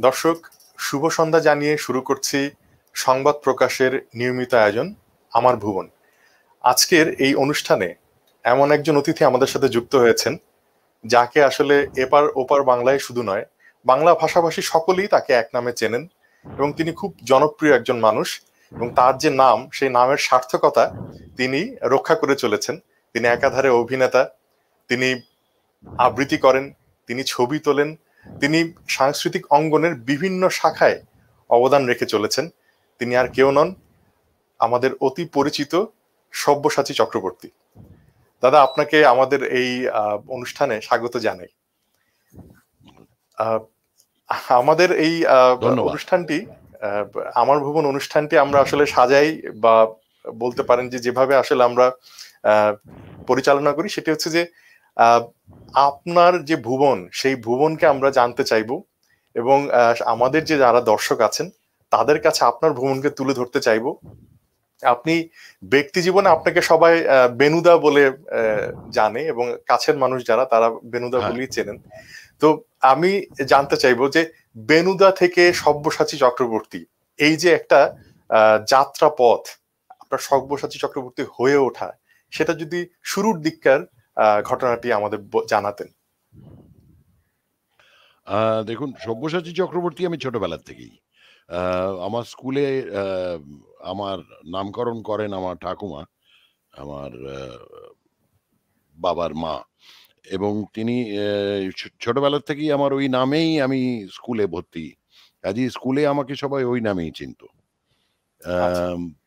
দর্শক, শুভ সন্ধ্যা জানিয়ে শুরু করছি সংবাদ প্রকাশের নিয়মিত আয়োজন আমার ভুবন। আজকের এই অনুষ্ঠানে এমন একজন অতিথি আমাদের সাথে যুক্ত হয়েছেন, যাকে আসলে এপার ওপার বাংলায় শুধু নয়, বাংলা ভাষাভাষী সকলেই তাকে এক নামে চেনেন এবং তিনি খুব জনপ্রিয় একজন মানুষ। এবং তার যে নাম, সেই নামের সার্থকতা তিনি রক্ষা করে চলেছেন। তিনি একাধারে অভিনেতা, তিনি আবৃত্তি করেন, তিনি ছবি তোলেন, তিনি সাংস্কৃতিক অঙ্গনের বিভিন্ন শাখায় অবদান রেখে চলেছেন। তিনি আর কেউ নন, আমাদের অতি পরিচিত সব্যসাচী চক্রবর্তী। দাদা, আপনাকে আমাদের এই অনুষ্ঠানে স্বাগত জানাই। আমাদের এই অনুষ্ঠানটি, আমার ভুবন অনুষ্ঠানটি আমরা আসলে সাজাই বা বলতে পারেন যে যেভাবে আসলে আমরা পরিচালনা করি, সেটি হচ্ছে যে আপনার যে ভুবন, সেই ভুবনকে আমরা জানতে চাইবো এবং আমাদের যে যারা দর্শক আছেন তাদের কাছে আপনার ভুবনকে তুলে ধরতে চাইবো। আপনি ব্যক্তি জীবনে আপনাকে সবাই বেনুদা বলে জানে এবং কাছের মানুষ যারা, তারা বেনুদা বলেই চেনেন। তো আমি জানতে চাইবো যে বেনুদা থেকে সব্যসাচী চক্রবর্তী, এই যে একটা যাত্রা পথ, আপনার সব্যসাচী চক্রবর্তী হয়ে ওঠা, সেটা যদি শুরুর দিককার ঘটনাটি আমাদের জানাতেন। দেখুন, সব্যসাচী চক্রবর্তী আমি ছোটবেলার থেকেই। আমার স্কুলে আমার নামকরণ করেন আমার ঠাকুমা, আমার বাবার মা, এবং তিনি ছোটবেলার থেকেই আমার ওই নামেই আমি স্কুলে ভর্তি। কাজেই স্কুলে আমাকে সবাই ওই নামেই চিনত।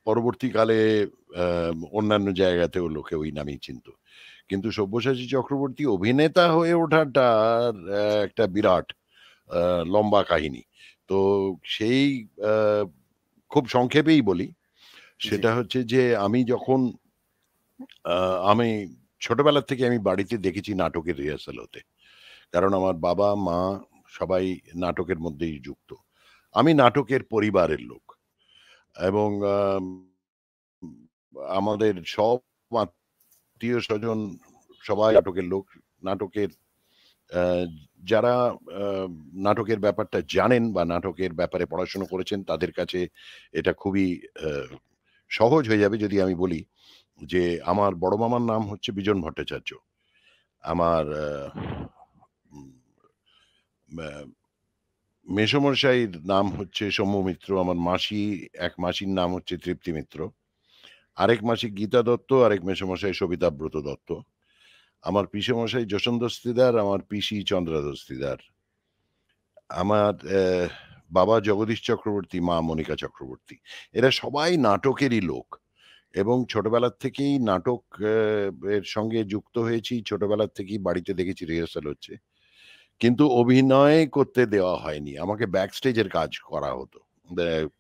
পরবর্তীকালে অন্যান্য জায়গাতেও লোকে ওই নামেই চিনত, কিন্তু সব্যসাচী চক্রবর্তী অভিনেতা হয়ে ওঠাটা একটা বিরাট লম্বা কাহিনী। তো সেই খুব সংক্ষেপেই বলি, সেটা হচ্ছে যে আমি যখন আমি ছোটবেলার থেকে আমি বাড়িতে দেখেছি নাটকের রিহার্সাল হতে, কারণ আমার বাবা মা সবাই নাটকের মধ্যেই যুক্ত। আমি নাটকের পরিবারের লোক এবং আমাদের সব আত্মীয় স্বজন সবাই নাটকের লোক। নাটকের যারা নাটকের ব্যাপারটা জানেন বা নাটকের ব্যাপারে পড়াশোনা করেছেন, তাদের কাছে এটা খুবই সহজ হয়ে যাবে যদি আমি বলি যে আমার বড় মামার নাম হচ্ছে বিজন ভট্টাচার্য, আমার মেসোমশাইয়ের নাম হচ্ছে সৌম্য মিত্র, আমার মাসি এক মাসির নাম হচ্ছে তৃপ্তি মিত্র, আরেক মাসি গীতা দত্ত, আরেক মেসোমশাই সবিতাব্রত দত্ত, আমার পিসেমশাই যশোন দস্তিদার, আমার পিসি চন্দ্রা দস্তিদার, আমার বাবা জগদীশ চক্রবর্তী, মা মনিকা চক্রবর্তী। এরা সবাই নাটকেরই লোক এবং ছোটবেলার থেকেই নাটক এর সঙ্গে যুক্ত হয়েছি। ছোটবেলার থেকেই বাড়িতে দেখেছি রিহার্সাল হচ্ছে, কিন্তু অভিনয় করতে দেওয়া হয়নি। আমাকে ব্যাক স্টেজের কাজ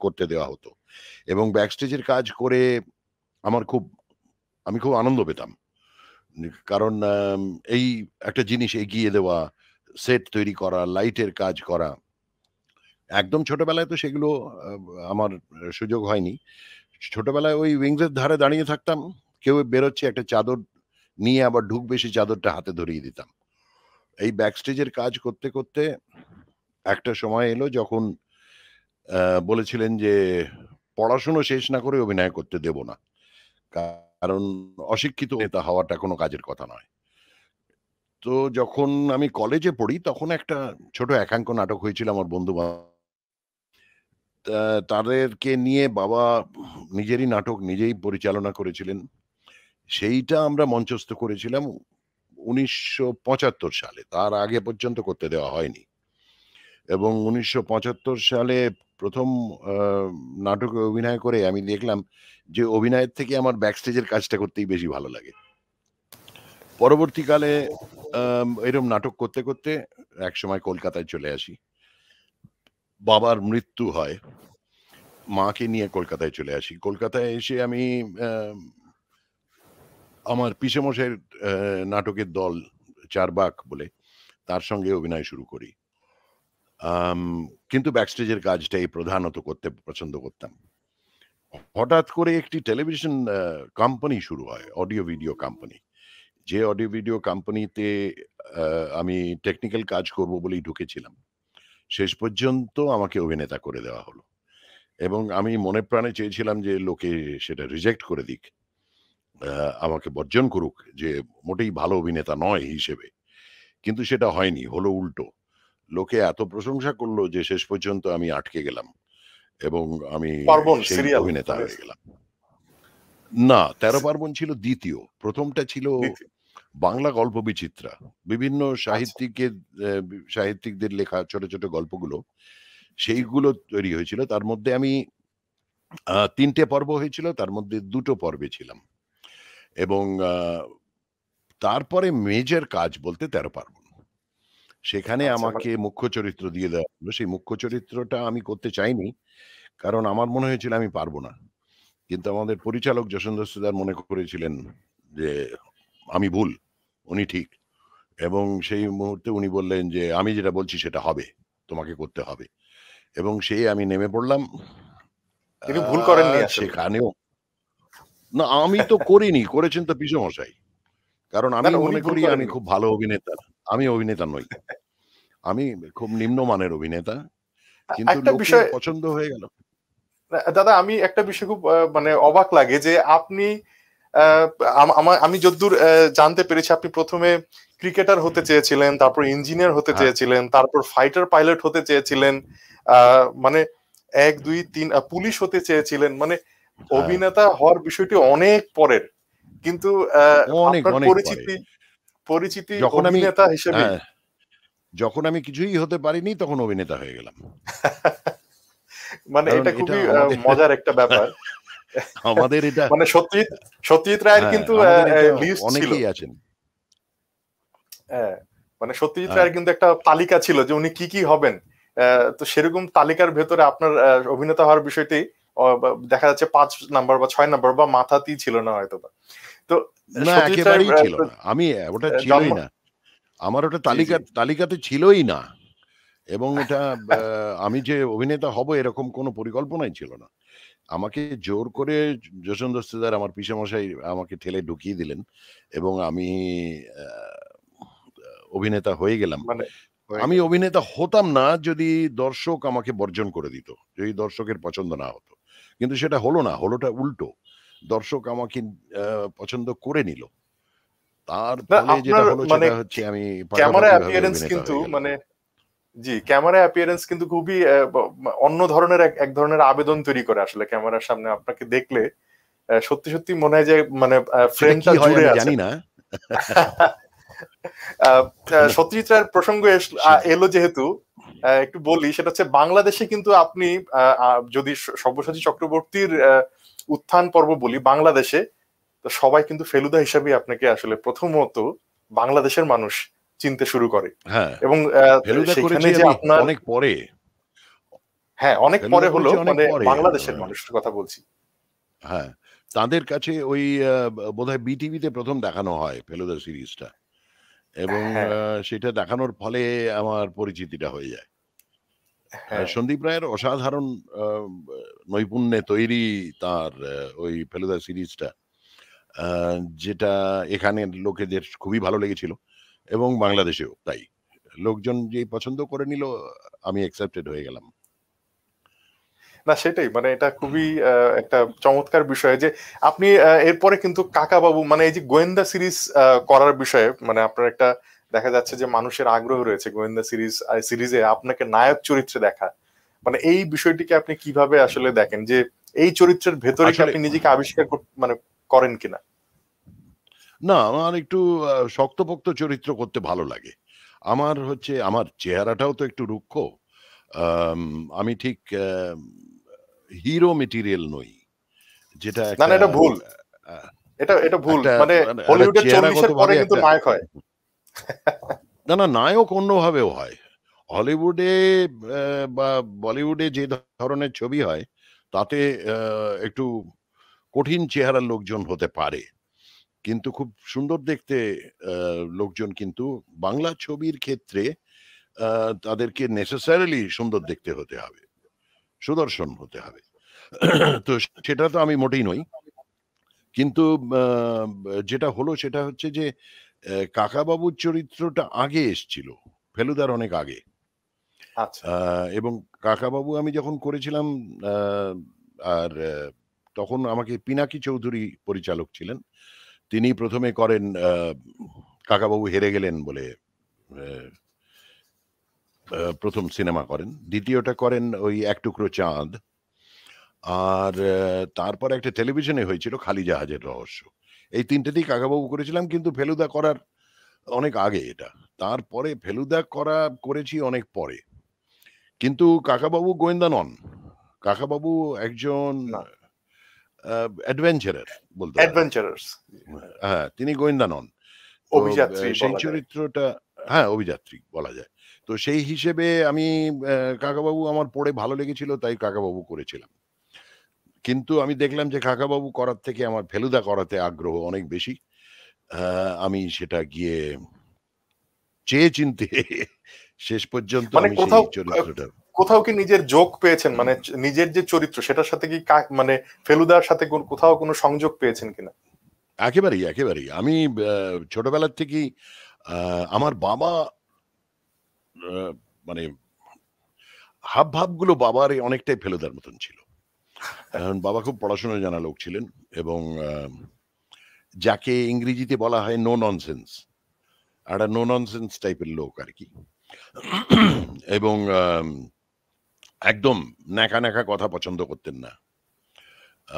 করতে দেওয়া হতো এবং ব্যাক স্টেজের কাজ করে আমি খুব আনন্দ পেতাম, কারণ এই একটা জিনিস এগিয়ে দেওয়া, সেট তৈরি করা, লাইটের কাজ করা, একদম ছোটবেলায় তো সেগুলো আমার সুযোগ হয়নি। ছোটবেলায় ওই উইংসের ধারে দাঁড়িয়ে থাকতাম, কেউ বেরোচ্ছে, একটা চাদর নিয়ে আবার ঢুকবে, সেই চাদরটা হাতে ধরিয়ে দিতাম। এই ব্যাক স্টেজের কাজ করতে করতে একটা সময় এলো যখন বলেছিলেন যে পড়াশুনো শেষ না করে অভিনয় করতে দেব না, কারণ অশিক্ষিত নেতা হওয়াটা কোনো কাজের কথা নয়। তো যখন আমি কলেজে পড়ি তখন একটা ছোট একাঙ্ক নাটক হয়েছিল আমার বন্ধু তাদেরকে নিয়ে। বাবা নিজেরই নাটক নিজেই পরিচালনা করেছিলেন, সেইটা আমরা মঞ্চস্থ করেছিলাম 1975 সালে। তার আগে পর্যন্ত করতে দেওয়া হয়নি এবং 1975 সালে প্রথম নাটকে অভিনয় করে আমি দেখলাম যে অভিনয়ের থেকে আমার ব্যাকস্টেজের কাজটা করতেই বেশি ভালো লাগে। পরবর্তীকালে এরকম নাটক করতে করতে একসময় কলকাতায় চলে আসি। বাবার মৃত্যু হয়, মাকে নিয়ে কলকাতায় চলে আসি। কলকাতায় এসে আমি আমার পিসেমশাইয়ের নাটকের দল চারবাক বলে, তার সঙ্গে অভিনয় শুরু করি। কিন্তু ব্যাকস্টেজের কাজটাই প্রধানত করতে পছন্দ করতাম। হঠাৎ করে একটি টেলিভিশন কোম্পানি শুরু হয়, অডিও ভিডিও কোম্পানি। যে অডিও ভিডিও কোম্পানিতে আমি টেকনিক্যাল কাজ করব বলেই ঢুকেছিলাম, শেষ পর্যন্ত আমাকে অভিনেতা করে দেওয়া হলো। এবং আমি মনে প্রাণে চেয়েছিলাম যে লোকে সেটা রিজেক্ট করে দিক। আমাকে বর্জন করুক যে মোটেই ভালো অভিনেতা নয় হিসেবে। কিন্তু সেটা হয়নি, হলো উল্টো। লোকে এত প্রশংসা করল যে শেষ পর্যন্ত আমি আটকে গেলাম এবং আমি পার্বণ সেই সিরিয়াল অভিনেতা মানে হয়ে গেলাম। না, 'তেরো পার্বণ' ছিল ২য়। ১ম টা ছিল দ্বিতীয়। বাংলা গল্প বিচিত্রা। বিভিন্ন আচ্ছা সাহিত্যিকদের লেখা ছোট, ছোট গল্পগুলো, জি সেইগুলো তৈরি হয়েছিল। তার মধ্যে আমি ৩ টে পর্ব হয়েছিল, তার মধ্যে ২ টো পর্বে ছিলাম। এবং তারপরে মেজর কাজ বলতে 'তেরো পার্বণ'। সেখানে আচ্ছা মানে আমাকে মুখ্য চরিত্র দিয়ে দেওয়া হলো। সেই মুখ্য চরিত্রটা আমি করতে চাইনি। কারণ আমার মনে হয়েছিল আমি পারব না। কিন্তু আমাদের পরিচালক যশোন্দর সুদার মনে করেছিলেন যে আমি ভুল, উনি ঠিক। এবং সেই মুহূর্তে উনি বললেন যে, "আমি যেটা বলছি সেটা হবে। তোমাকে করতে হবে।" এবং সেই আমি নেমে পড়লাম। তিনি ভুল করেননি আসলে। সেখানেও না আমি তো করিনি, করেছেন তো পিসেমশাই। কারণ না আমি না উনি মনে ভুল করি আমি করেননি। খুব ভালো অভিনেতা। আমি অভিনেতা নই। আমি খুব নিম্নমানের অভিনেতা। কিন্তু একটা লোকের বিষয় পছন্দ হয়ে গেল। দাদা আমি একটা বিষয় খুব মানে অবাক লাগে যে আপনি আমি যদ্দূর জানতে পেরেছি আপনি প্রথমে ক্রিকেটার হতে চেয়েছিলেন, তারপর ইঞ্জিনিয়ার হতে হ্যাঁ, চেয়েছিলেন, তারপর ফাইটার পাইলট হতে চেয়েছিলেন, মানে ১ ২ ৩ পুলিশ হতে চেয়েছিলেন, মানে হ্যাঁ। অভিনেতা হওয়ার বিষয়টি অনেক পরের। কিন্তু অনেক, আপনার অনেক পরে। পরিচিতি পরিচিতি যখন আমি অভিনেতা হিসেবেই। হ্যাঁ, যখন আমি কিছুই হতে পারিনি তখন অভিনেতা হয়ে গেলাম। মানে কারণ এটা এটা খুবই আমাদের মজার একটা ব্যাপার। আমাদের এটা মানে সত্যজিৎ রায়ের হ্যাঁ, কিন্তু আমাদের এটা লিস্ট ছিল। অনেকেই আছেন। হ্যাঁ, মানে সত্যজিৎ হ্যাঁ, রায়ের কিন্তু একটা তালিকা ছিল যে উনি কি কি হবেন। তো সেরকম তালিকার ভেতরে আপনার অভিনেতা হওয়ার বিষয়টি দেখা যাচ্ছে ৫ নাম্বার বা ৬ নাম্বার বা মাথাতেই ছিল না হয়তোবা। তো না সত্যজিৎ রায়ের একেবারেই ছিল না। আমি ওটা জন্ম ছিলই না। আমার ওটা জি, জি। তালিকাতে ছিলই না। এবং এটা আমি যে অভিনেতা হব এরকম কোনো পরিকল্পনাই ছিল না। আমাকে জোর করে যশোন দস্তিদার আমার পিসেমশাই আমাকে ঠেলে ঢুকিয়ে দিলেন এবং আমি আ অভিনেতা হয়ে গেলাম। মানে হয়ে আমি গেল। অভিনেতা হতাম না যদি দর্শক আমাকে বর্জন করে দিত। যদি দর্শকের পছন্দ না হতো। কিন্তু সেটা হলো না, হলোটা উল্টো। দর্শক আমাকে আ পছন্দ করে নিল। তার না ফলে যেটা আপনার হলো মানে সেটা হচ্ছে আমি ক্যামেরা পাকাপাকিভাবে অ্যাপিয়ারেন্স অভিনেতা কিন্তু হয়ে গেলাম। মানে জি, ক্যামেরা অ্যাপিয়ারেন্স কিন্তু খুবই অন্য ধরনের এক ধরনের আবেদন তৈরি করে আসলে ক্যামেরার সামনে আপনাকে দেখলে সত্যি, সত্যি মনে হয় যে মানে সেটা কি ফ্রেমটা হয় জুড়ে আমি আছে। জানি না। আ আ না সত্যজিৎ রায়ের প্রসঙ্গ সেটা এলো যেহেতু একটু বলি সেটা হচ্ছে বাংলাদেশে কিন্তু আপনি আ আ যদি সব্যসাচী চক্রবর্তীর উত্থান পর্ব বলি বাংলাদেশে, তো সবাই কিন্তু ফেলুদা হিসেবেই আপনাকে আসলে প্রথমত বাংলাদেশের মানুষ চিনতে শুরু করে। হ্যাঁ, এবং ফেলুদা সেখানে করেছি যে আমি আপনার অনেক পরে। হ্যাঁ, অনেক ফেলুদা পরে হলো করেছি অনেক মানে পরে। বাংলাদেশের মানুষের কথা বলছি। হ্যাঁ, তাদের কাছে ওই বোধহয় বিটিভিতে ১ম দেখানো হয় ফেলুদা সিরিজটা। এবং হ্যাঁ, সেটা দেখানোর ফলে আমার পরিচিতিটা হয়ে যায়। হ্যাঁ। সন্দীপ রায়ের অসাধারণ আ নৈপুণ্যে তৈরি তার ওই ফেলুদা সিরিজটা। আ যেটা এখানের লোকেদের খুবই ভালো লেগেছিল এবং বাংলাদেশেও তাই। লোকজন যেই পছন্দ করে নিল আমি অ্যাকসেপ্টেড হয়ে গেলাম। না সেটাই মানে এটা খুবই একটা চমৎকার বিষয় যে আপনি এরপরে কিন্তু কাকাবাবু মানে এই যে গোয়েন্দা সিরিজ করার বিষয়ে মানে আপনার একটা দেখা যাচ্ছে যে মানুষের আগ্রহ রয়েছে গোয়েন্দা সিরিজে আপনাকে নায়ক চরিত্রে দেখা। মানে এই বিষয়টিকে আপনি কিভাবে আসলে দেখেন যে এই চরিত্রের ভেতরে কি আসলে আপনি নিজেকে আবিষ্কার মানে করেন কিনা? না আমার একটু শক্তপোক্ত চরিত্র করতে ভালো লাগে। আমার হচ্ছে আমার চেহারাটাও তো একটু রুক্ষ। আম আমি ঠিক হিরো মেটেরিয়াল নই। যেটা না, না একটা এটা ভুল। আ এটা ভুল। একটা মানে মানে একটা হলিউডে ৪০ এর পরে চেহারাগতভাবে কিন্তু একটা নায়ক হয়। না, নায়ক অন্যভাবেও হয়। হলিউডে বা বলিউডে যে ধরনের ছবি হয়, তাতে আ একটু কঠিন চেহারার লোকজন হতে পারে। কিন্তু খুব সুন্দর দেখতে আ লোকজন কিন্তু বাংলা ছবির ক্ষেত্রে আ তাদেরকে নেসেসারিলি সুন্দর দেখতে হতে হবে। সুদর্শন হতে হবে। তো সেটা তো আমি মোটেই নই। কিন্তু আ যেটা হলো সেটা হচ্ছে যে কাকাবাবুর চরিত্রটা আগে এসছিল। ফেলুদার অনেক আগে। আচ্ছা। এবং কাকাবাবু আমি যখন করেছিলাম, আর তখন আমাকে পিনাকি চৌধুরী পরিচালক ছিলেন। তিনি ১ম এ করেন কাকাবাবু হেরে গেলেন বলে, আ ১ম সিনেমা করেন। ২য় টা করেন ওই 'এক টুকরো চাঁদ'। আর তারপরে একটা টেলিভিশনে হয়েছিল 'খালি জাহাজের রহস্য'। এই ৩ টেতেই কাকাবাবু করেছিলাম, কিন্তু ফেলুদা করার অনেক আগে এটা। তারপরে ফেলুদা করেছি অনেক পরে। কিন্তু কাকাবাবু গোয়েন্দা নন। কাকাবাবু একজন না, অ্যাডভেঞ্চারার বলতে পারেন। অ্যাডভেঞ্চারার্স, হ্যাঁ, তিনি গোয়েন্দা নন। তো অভিযাত্রী সেই বলা যায়। চরিত্রটা, হ্যাঁ, অভিযাত্রী বলা যায়। তো সেই হিসেবে আমি কাকাবাবু আমার পড়ে ভালো লেগেছিল, তাই কাকাবাবু করেছিলাম। কিন্তু আমি দেখলাম যে কাকাবাবু করার থেকে আমার ফেলুদা করাতে আগ্রহ অনেক বেশি। আ আমি সেটা গিয়ে চেয়ে চিন্তে শেষ পর্যন্ত মানে আমি সেই কোথাও চরিত্রটা, কোথাও কি নিজের যোগ পেয়েছেন, মানে নিজের যে চরিত্র সেটার সাথে কি মানে ফেলুদার সাথে কোথাও কোনো সংযোগ পেয়েছেন কিনা? একেবারেই, একেবারেই। আমি ছোটবেলার থেকেই আমার বাবা, আ মানে হাবভাবগুলো বাবার অনেকটাই ফেলুদার মতন ছিল। কারণ বাবা খুব পড়াশোনা জানা লোক ছিলেন এবং যাকে ইংরেজিতে বলা হয় নো ননসেন্স। একটা নো ননসেন্স টাইপের লোক আরকি। এবং একদম ন্যাকা, ন্যাকা কথা পছন্দ করতেন না।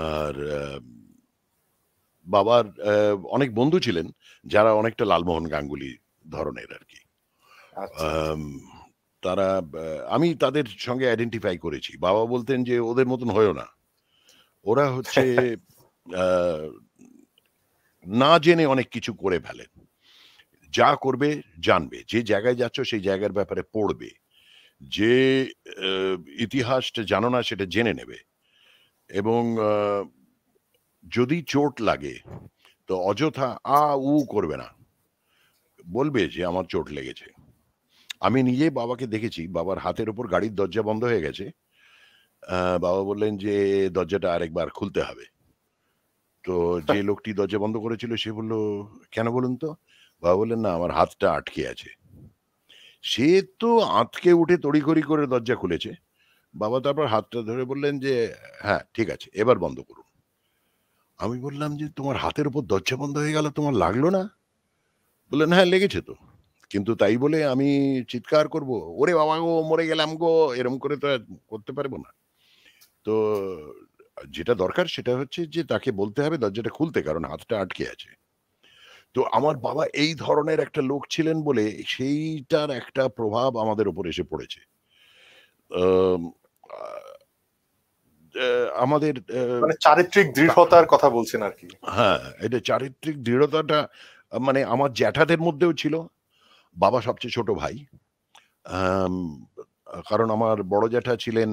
আর বাবার অনেক বন্ধু ছিলেন, যারা অনেকটা লালমোহন গাঙ্গুলি ধরনের আরকি। আচ্ছা, আচ্ছা। আম তারা আমি তাদের সঙ্গে আইডেন্টিফাই করেছি। বাবা বলতেন যে, "ওদের মতন হইও না। ওরা হচ্ছে আ না জেনে অনেক কিছু করে ফেলে। যা করবে জানবে। যে জায়গায় যাচ্ছ সেই জায়গার ব্যাপারে পড়বে। যে আ ইতিহাসটা জানো না সেটা জেনে নেবে এবং যদি চোট লাগে তো অযথা উ করবে না। বলবে যে আমার চোট লেগেছে।" আমি নিজে বাবাকে দেখেছি, বাবার হাতের উপর গাড়ির দরজা বন্ধ হয়ে গেছে। বাবা বললেন যে, "দরজাটা আরেকবার খুলতে হবে।" তো যে লোকটি দরজা বন্ধ করেছিল সে বলল, "কেন বলুন তো?" বাবা বললেন, "না, আমার হাতটা আটকে আছে।" সে তো আঁতকে উঠে তড়িঘড়ি করে দরজা খুলেছে। বাবা তারপর হাতটা ধরে বললেন যে, "হ্যাঁ, ঠিক আছে, এবার বন্ধ করুন।" আমি বললাম যে, "তোমার হাতের উপর দরজা বন্ধ হয়ে গেল, তোমার লাগলো না?" বললেন, "হ্যাঁ, লেগেছে তো। কিন্তু তাই বলে আমি চিৎকার করব, 'ওরে বাবা গো! মরে গেলাম গো!' এরকম করে তো আর করতে পারব না।" তো যেটা দরকার সেটা হচ্ছে যে তাকে বলতে হবে দরজাটা খুলতে, কারণ হাতটা আটকে আছে। তো আমার বাবা এই ধরনের একটা লোক ছিলেন বলে সেইটার একটা প্রভাব আমাদের উপর এসে পড়েছে। আম আ আমাদের মানে চারিত্রিক কা দৃঢ়তার কথা বলছেন আরকি। হ্যাঁ, এটা চারিত্রিক দৃঢ়তাটা মানে আমার জ্যাঠাদের মধ্যেও ছিল। বাবা সবচেয়ে ছোট ভাই। আম কারণ আমার বড় জ্যাঠা ছিলেন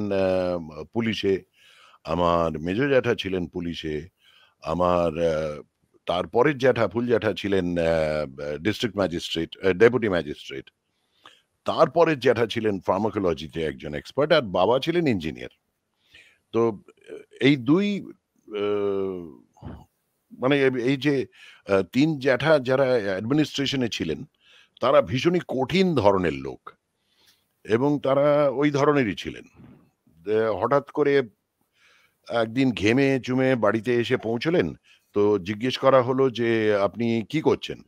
পুলিশে, আমার মেজ জ্যাঠা ছিলেন পুলিশে, আমার তারপরের জ্যাঠা, ফুল জ্যাঠা ছিলেন ডিস্ট্রিক্ট ম্যাজিস্ট্রেট, ডেপুটি ম্যাজিস্ট্রেট। তারপরের জ্যাঠা ছিলেন ফার্মাকোলজিতে একজন এক্সপার্ট, আর বাবা ছিলেন ইঞ্জিনিয়ার। তো এই ২ আ মানে এই যে ৩ জ্যাঠা যারা অ্যাডমিনিস্ট্রেশন এ ছিলেন, তারা ভীষণই কঠিন ধরনের লোক এবং তারা ওই ধরনেরই ছিলেন। হঠাৎ করে একদিন ঘেমে চুমে বাড়িতে এসে পৌঁছলেন। তো জিজ্ঞেস করা হলো যে, "আপনি কি করছেন?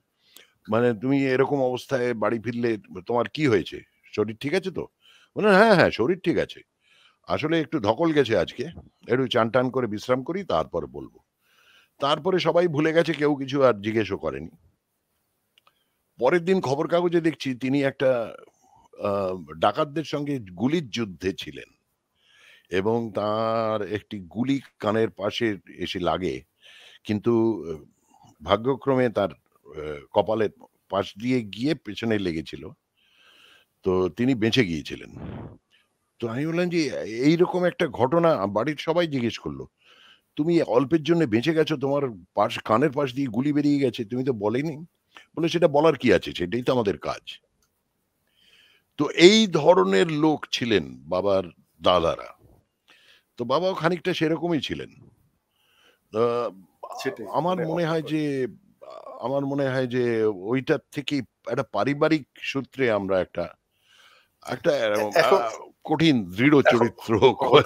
মানে তুমি এরকম অবস্থায় বাড়ি ফিরলে তোমার কি হয়েছে? শরীর ঠিক আছে তো?" বললেন, "হ্যাঁ, হ্যাঁ, শরীর ঠিক আছে। আসলে একটু ধকল গেছে আজকে। একটু চান-টান করে বিশ্রাম করি, তারপর বলব।" তারপরে সবাই ভুলে গেছে, কেউ কিছু আর জিজ্ঞেসও করেনি। পরের দিন খবর কাগজে দেখছি তিনি একটা আ ডাকাতদের সঙ্গে গুলির যুদ্ধে ছিলেন এবং তার একটি গুলি কানের পাশে এসে লাগে। কিন্তু আ ভাগ্যক্রমে তার কপালের পাশ দিয়ে গিয়ে পেছনে লেগেছিল। তো তিনি বেঁচে গিয়েছিলেন। তো আমি বললাম যে, "এইরকম একটা ঘটনা", বাড়ির সবাই জিজ্ঞেস করল, "তুমি অল্পের জন্য বেঁচে গেছো, তোমার কানের পাশ দিয়ে গুলি বেরিয়ে গেছে, তুমি তো বলেনি?" বলল, "সেটা বলার কি আছে? সেটাই তো আমাদের কাজ।" তো এই ধরনের লোক ছিলেন বাবার দাদারা। তো বাবাও খানিকটা সেরকমই ছিলেন। আ সেটাই আমার মানে মনে হয় যে আ আমার মনে হয় যে ঐটার থেকেই একটা পারিবারিক সূত্রে আমরা একটা একটা এখন কঠিন দৃঢ় চরিত্র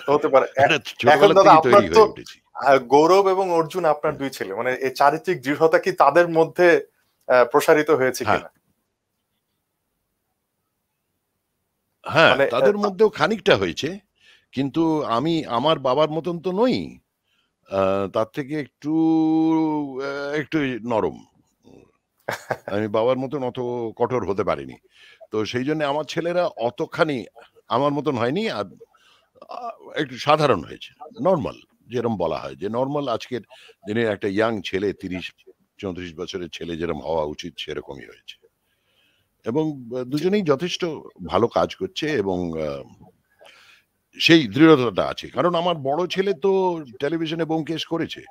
হতে পারে। এখন ছোটবেলা দাদা থেকে আপনার তৈরি তো হয়ে উঠেছি। গৌরব এবং অর্জুন আপনার 2 ছেলে, মানে এই চারিত্রিক দৃঢ়তা কি তাদের মধ্যে প্রসারিত হয়েছে হ্যাঁ, কিনা? হ্যাঁ, মানে তাদের মধ্যেও খানিকটা হয়েছে। কিন্তু আমি আমার বাবার মতন তো নই। তার থেকে একটু নরম। আমি বাবার মতন অত কঠোর হতে পারিনি। তো সেইজন্যে আমার ছেলেরা অতখানি আমার মতন হয়নি। আর আ একটু সাধারণ হয়েছে। নরমাল, যেরম বলা হয় যে নরমাল আজকের দিনের একটা ইয়াং ছেলে ৩০-৩৪ বছরের ছেলে যেরম হওয়া উচিত সেরকমই হয়েছে। এবং দুজনেই যথেষ্ট ভালো কাজ করছে এবং সেই দৃঢ়তাটা আছে। কারণ আমার বড় ছেলে তো টেলিভিশনে ব্যোমকেশ করেছে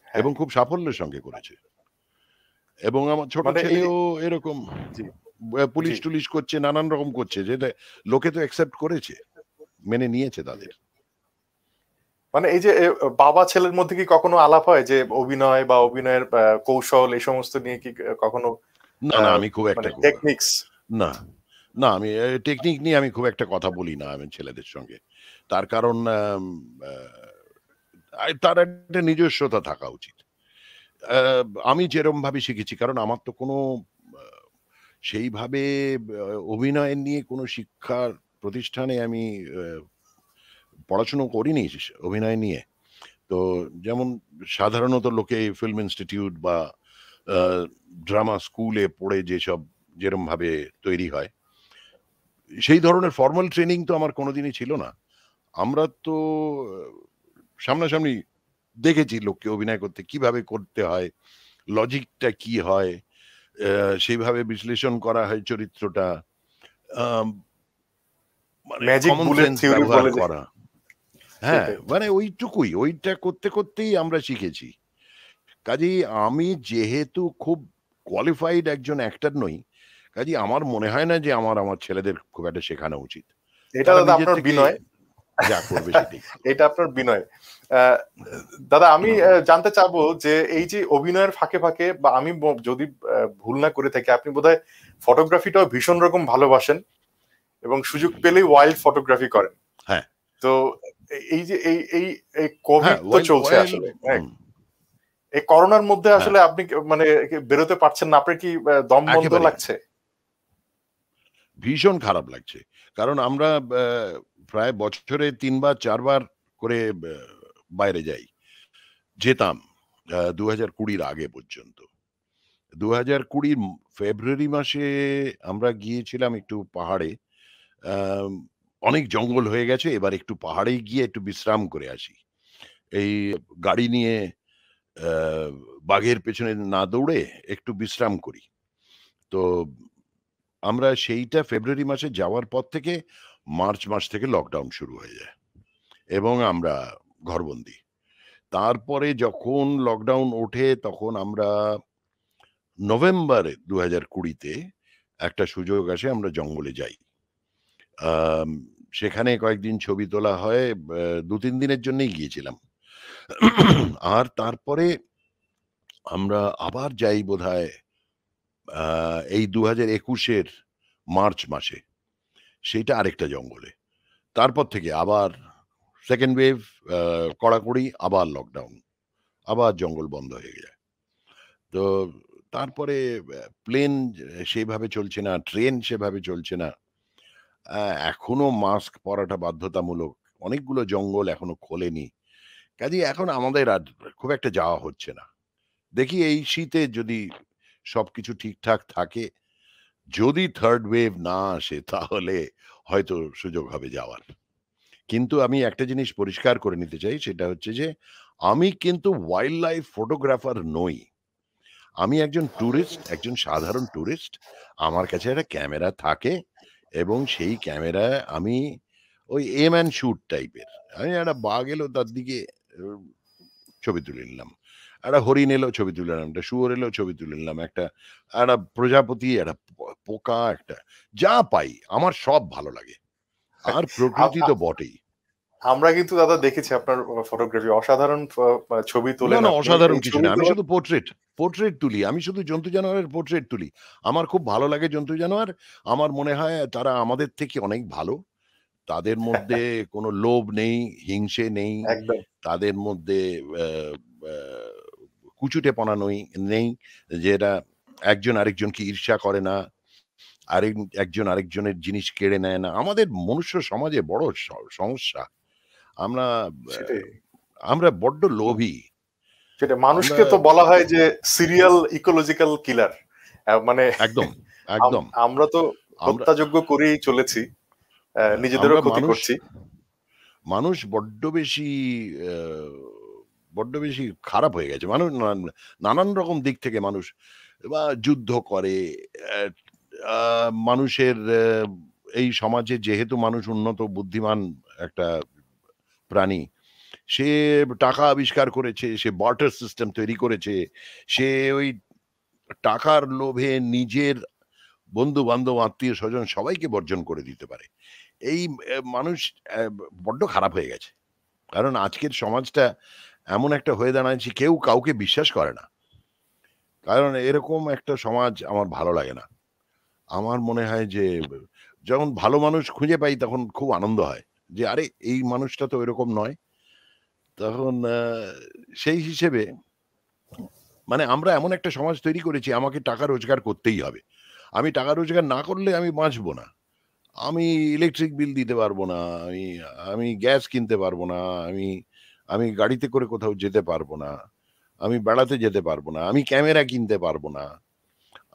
হ্যাঁ, এবং খুব সাফল্যের সঙ্গে করেছে। এবং আমার ছোট মানে এই ছেলেও এরকম জি, জি। পুলিশ-টুলিশ করছে, নানান রকম করছে, যেটা লোকে তো অ্যাকসেপ্ট করেছে, মেনে নিয়েছে তাদের। মানে এই যে বাবা ছেলের মধ্যে কি কখনো আলাপ হয় যে অভিনয় বা অভিনয়ের কৌশল এই সমস্ত নিয়ে কি কখনো না, না, আমি খুব একটা মানে টেকনিক্স? না, না, আমি টেকনিক নিয়ে আমি খুব একটা কথা বলি না আমি ছেলেদের সঙ্গে। তার কারণ তার একটা নিজস্বতা থাকা উচিত। আ আমি যেরমভাবে শিখেছি, কারণ আমার তো কোনো আ সেইভাবে অভিনয় নিয়ে কোনো শিক্ষার প্রতিষ্ঠানে আমি আ পড়াশুনো করিনি অভিনয় নিয়ে। তো যেমন সাধারণত লোকে ফিল্ম ইনস্টিটিউট বা আ ড্রামা স্কুলে পড়ে যেরমভাবে তৈরি হয়, সেই ধরনের ফরমাল ট্রেনিং তো আমার কোনোদিনই ছিল না। আমরা তো আহ, সামনাসামনি দেখেছি লোককে অভিনয় করতে, কিভাবে করতে হয়, লজিকটা কি হয়, সেইভাবে বিশ্লেষণ করা হয় চরিত্রটা। আম মানে magic common bullet sense theory ব্যবহার বলে যে, করা। হ্যাঁ, সেটাই। মানে ওইটুকুই। ওইটা করতে, করতেই আমরা শিখেছি। কাজেই আমি যেহেতু খুব কোয়ালিফাইড একজন অ্যাক্টর নই, কাজেই আমার মনে হয় না যে আমার ছেলেদের খুব একটা শেখানো উচিত। এটা তারা দাদা নিজের আপনার থেকে বিনয়। যা করবে সেটাই ভালো। এটা আপনার বিনয়। আহ, দাদা আমি জানতে চাবো যে এই যে অভিনয়ের ফাঁকে ফাঁকে বা আমি যদি ভুল না করে থাকি, আপনি বোধহয় ফটোগ্রাফিটাও ভীষণ রকম ভালোবাসেন এবং সুযোগ পেলেই ওয়াইল্ড ফটোগ্রাফি করেন। হ্যাঁ, তো এই যে এই এই এই কোভিড হ্যাঁ, তো চলছে আসলে, হ্যাঁ, হুম, এই করোনার মধ্যে হ্যাঁ, আসলে আপনি মানে বেরোতে পারছেন না, আপনার কি দম বন্ধ একেবারেই না। লাগছে? ভীষণ খারাপ লাগছে। কারণ আমরা প্রায় বছরে ৩ বার ৪ বার করে বাইরে যাই। যেতাম ২০২০ র আগে পর্যন্ত। ২০২০ ফেব্রুয়ারি মাসে আমরা গিয়েছিলাম একটু পাহাড়ে। আম অনেক জঙ্গল হয়ে গেছে। এবার একটু পাহাড়ে গিয়ে একটু বিশ্রাম করে আসি। এই গাড়ি নিয়ে আ বাঘের পেছনে না দৌড়ে একটু বিশ্রাম করি। তো আমরা সেইটা ফেব্রুয়ারি মাসে যাওয়ার পর থেকে মার্চ মাস থেকে লকডাউন শুরু হয়ে যায় এবং আমরা ঘরবন্দি। তারপরে যখন লকডাউন ওঠে তখন আমরা নভেম্বরে ২০২০ তে একটা সুযোগ আসে আমরা জঙ্গলে যাই। আম সেখানে কয়েকদিন ছবি তোলা হয়। ২-৩ দিনের জন্যই গিয়েছিলাম। আর তারপরে আমরা আবার যাই বোধহয় আ এই ২০২১ এর মার্চ মাসে। সেইটা আরেকটা জঙ্গলে। তারপর থেকে আবার 2nd ওয়েভ, আ কড়াকড়ি, আবার লকডাউন। আবার জঙ্গল বন্ধ হয়ে যায়। তো তারপরে প্লেন সেইভাবে চলছে না, ট্রেন সেভাবে চলছে না। আ এখনো মাস্ক পরাটা বাধ্যতামূলক। অনেকগুলো জঙ্গল এখনো খোলেনি। কাজেই এখন আমাদের আর খুব একটা যাওয়া হচ্ছে না। দেখি এই শীতে যদি সবকিছু ঠিকঠাক থাকে, যদি 3rd ওয়েভ না আসে তাহলে হয়তো সুযোগ হবে যাওয়ার। কিন্তু আমি একটা জিনিস পরিষ্কার করে নিতে চাই, সেটা হচ্ছে যে আমি কিন্তু ওয়াইল্ড লাইফ ফটোগ্রাফার নই। আমি একজন টুরিস্ট, একজন সাধারণ টুরিস্ট। আমার কাছে একটা ক্যামেরা থাকে এবং সেই ক্যামেরায় আমি ওই এম অ্যান্ড শুট টাইপের। আমি একটা বাঘ এলো তার দিকে উ ছবি তুলে নিলাম। একটা হরিণ এলো ছবি তুলে নিলাম। একটা শুয়োর এলো ছবি তুলে নিলাম। একটা একটা প্রজাপতি, একটা পোকা, একটা যা পাই আমার সব ভালো লাগে। আর প্রকৃতি আ- তো বটেই। আমরা কিন্তু দাদা দেখেছি আপনার ফটোগ্রাফি, অসাধারণ ছবি না তোলেন না আপনি। অসাধারণ এই কিছু ছবি না, আমি তোলার শুধু পোর্ট্রেট তুলি, আমি শুধু জন্তু জানোয়ারের পোর্ট্রেট তুলি। আমার খুব ভালো লাগে জন্তু জানোয়ার। আমার মনে হয় তারা আমাদের থেকে অনেক ভালো। তাদের মধ্যে কোনো লোভ নেই, হিংসে নেই, একদম তাদের মধ্যে আ আ কুচুটেপনা নেই, যেটা একজন আরেকজনকে ঈর্ষা করে না, একজন আরেকজনের জিনিস কেড়ে নেয় না। আমাদের মনুষ্য সমাজে বড় সমস্যা। আমরা আ সেটাই। আমরা বড্ড লোভী। সেটা আমরা মানুষকে তো বলা হয় যে সিরিয়াল ইকোলজিক্যাল কিলার। মানে একদম, একদম। আমরা তো আমরা হত্যাযজ্ঞ করেই চলেছি, আমরা নিজেদেরও ক্ষতি করছি। মানুষ আ বড্ড বেশি খারাপ হয়ে গেছে। মানুষ নানান রকম দিক থেকে মানুষ যুদ্ধ করে। অ্যা আ মানুষের এই সমাজে যেহেতু মানুষ উন্নত বুদ্ধিমান একটা প্রাণী, সে টাকা আবিষ্কার করেছে, সে বার্টার সিস্টেম তৈরি করেছে। সে ওই টাকার লোভে নিজের বন্ধু-বান্ধব, আত্মীয়-স্বজন সবাইকে বর্জন করে দিতে পারে। এই মানুষ বড্ড খারাপ হয়ে গেছে। কারণ আজকের সমাজটা এমন একটা হয়ে দাঁড়ায়ছে, কেউ কাউকে বিশ্বাস করে না। কারণ এরকম একটা সমাজ আমার ভালো লাগে না। আমার মনে হয় যে যখন ভালো মানুষ খুঁজে পাই তখন খুব আনন্দ হয়। যে আরে এই মানুষটা তো এরকম নয়। তখন সেই হিসেবে মানে আমরা এমন একটা সমাজ তৈরি করেছি আমাকে টাকা রোজগার করতেই হবে। আমি টাকা রোজগার না করলে আমি বাঁচব না। আমি ইলেকট্রিক বিল দিতে পারব না। আমি গ্যাস কিনতে পারব না। আমি আমি গাড়িতে করে কোথাও যেতে পারব না। আমি বেড়াতে যেতে পারব না। আমি ক্যামেরা কিনতে পারব না।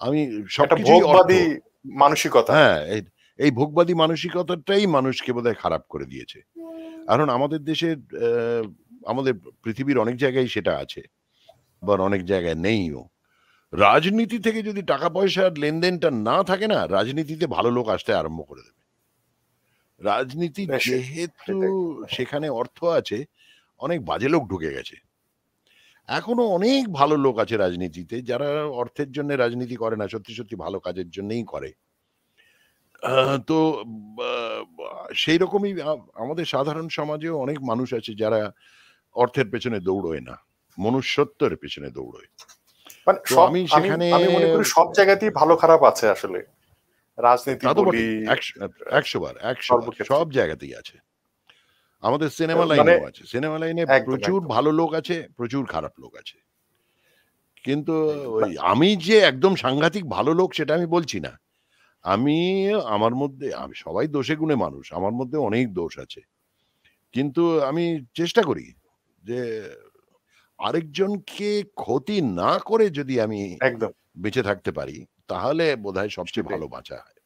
আমি একটা সবকিছুই অর্থ। ভোগবাদী মানসিকতা। হ্যাঁ, এই ভোগবাদী মানসিকতাটাই মানুষকে বোধহয় খারাপ করে দিয়েছে। কারণ আমাদের দেশের আমাদের পৃথিবীর অনেক জায়গায় সেটা আছে। আবার অনেক জায়গায় নেইও। রাজনীতি থেকে যদি টাকা পয়সার লেনদেনটা না থাকে না, রাজনীতিতে ভালো লোক আসতে আরম্ভ করে দেবে। রাজনীতি যেহেতু সেটাই। সেখানে অর্থ আছে, অনেক বাজে লোক ঢুকে গেছে। এখনো অনেক ভালো লোক আছে রাজনীতিতে যারা অর্থের জন্য রাজনীতি করে না, সত্যি ভালো কাজের জন্যই করে। তো বা বা সেইরকমই আমাদের সাধারণ সমাজেও অনেক মানুষ আছে যারা অর্থের পেছনে দৌড়োয় না। মনুষ্যত্বের পেছনে দৌড়োয়। মানে তো সব আমি আমি সেখানে আমি মনে করি সব জায়গাতেই ভালো খারাপ আছে আসলে। রাজনীতি তা তো বলি, বটেই। ১০০ বার সর্বক্ষেত্রে। সব জায়গাতেই আছে। আমাদের সিনেমা মানে লাইনেও আছে। সিনেমা লাইনে একদম, প্রচুর একদম। ভালো লোক আছে, প্রচুর খারাপ লোক আছে। কিন্তু একদম। ওই আমি যে একদম সাংঘাতিক ভালো লোক সেটা আমি বলছি না। আমি আমার মধ্যে সবাই দোষে গুণে মানুষ। আমার মধ্যে অনেক দোষ আছে। কিন্তু আমি চেষ্টা করি যে আরেকজনকে ক্ষতি না করে যদি আমি একদম। বেঁচে থাকতে পারি, তাহলে বোধহয় সবচেয়ে সেটাই। ভালো বাঁচা হয়।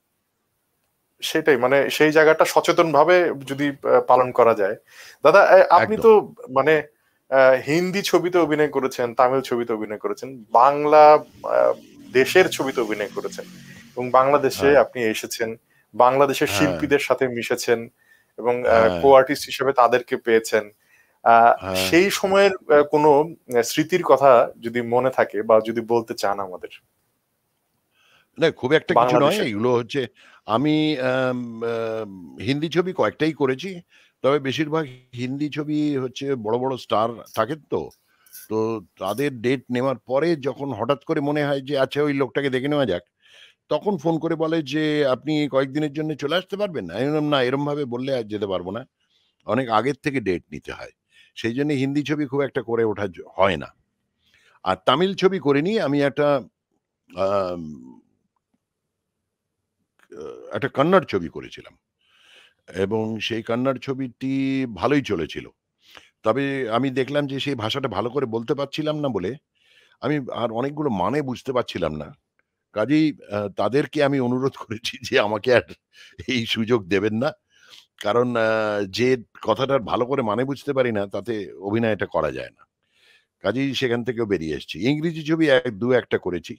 সেটাই মানে সেই জায়গাটা সচেতনভাবে যদি পালন করা যায়। দাদা আপনি একদম। তো মানে হিন্দি ছবিতে অভিনয় করেছেন, তামিল ছবিতে অভিনয় করেছেন, বাংলা আ দেশের ছবিতে অভিনয় করেছেন এবং বাংলাদেশে হ্যাঁ, আপনি এসেছেন। বাংলাদেশের হ্যাঁ, শিল্পীদের সাথে মিশেছেন এবং হ্যাঁ, কো-আর্টিস্ট হিসেবে তাদেরকে পেয়েছেন। আ হ্যাঁ। সেই সময়ের কোনো স্মৃতির কথা যদি মনে থাকে বা যদি বলতে চান আমাদের না খুব একটা কিছু নয়। বাংলাদেশের। এগুলো হচ্ছে আমি আম আম হিন্দি ছবি কয়েকটাই করেছি। তবে বেশিরভাগ হিন্দি ছবি হচ্ছে বড় স্টার থাকেন তো। তো তাদের ডেট নেওয়ার পরে যখন হঠাৎ করে মনে হয় যে আচ্ছা ওই লোকটাকে দেখে নেওয়া যাক। তখন ফোন করে বলে যে, "আপনি কয়েকদিনের জন্য চলে আসতে পারবেন?" আমি বললাম, "না এরমভাবে বললে আর যেতে পারব না। অনেক আগের থেকে ডেট নিতে হয়।" সেইজন্য হিন্দি ছবি খুব একটা করে ওঠা হয় না। আর তামিল ছবি করিনি। আমি আম একটা কন্নড় ছবি করেছিলাম। এবং সেই কান্নাড় ছবিটি ভালোই চলেছিল। তবে আমি দেখলাম যে সেই ভাষাটা ভালো করে বলতে পারছিলাম না বলে, আমি আর অনেকগুলো মানে বুঝতে পারছিলাম না। কাজেই তাদেরকে আমি অনুরোধ করেছি যে আমাকে আর এই সুযোগ দেবেন না। কারণ যে কথাটার ভালো করে মানে বুঝতে পারি না তাতে অভিনয়টা করা যায় না। কাজেই সেখান থেকেও বেরিয়ে এসেছি। ইংরেজি ছবি ২-১ টা করেছি।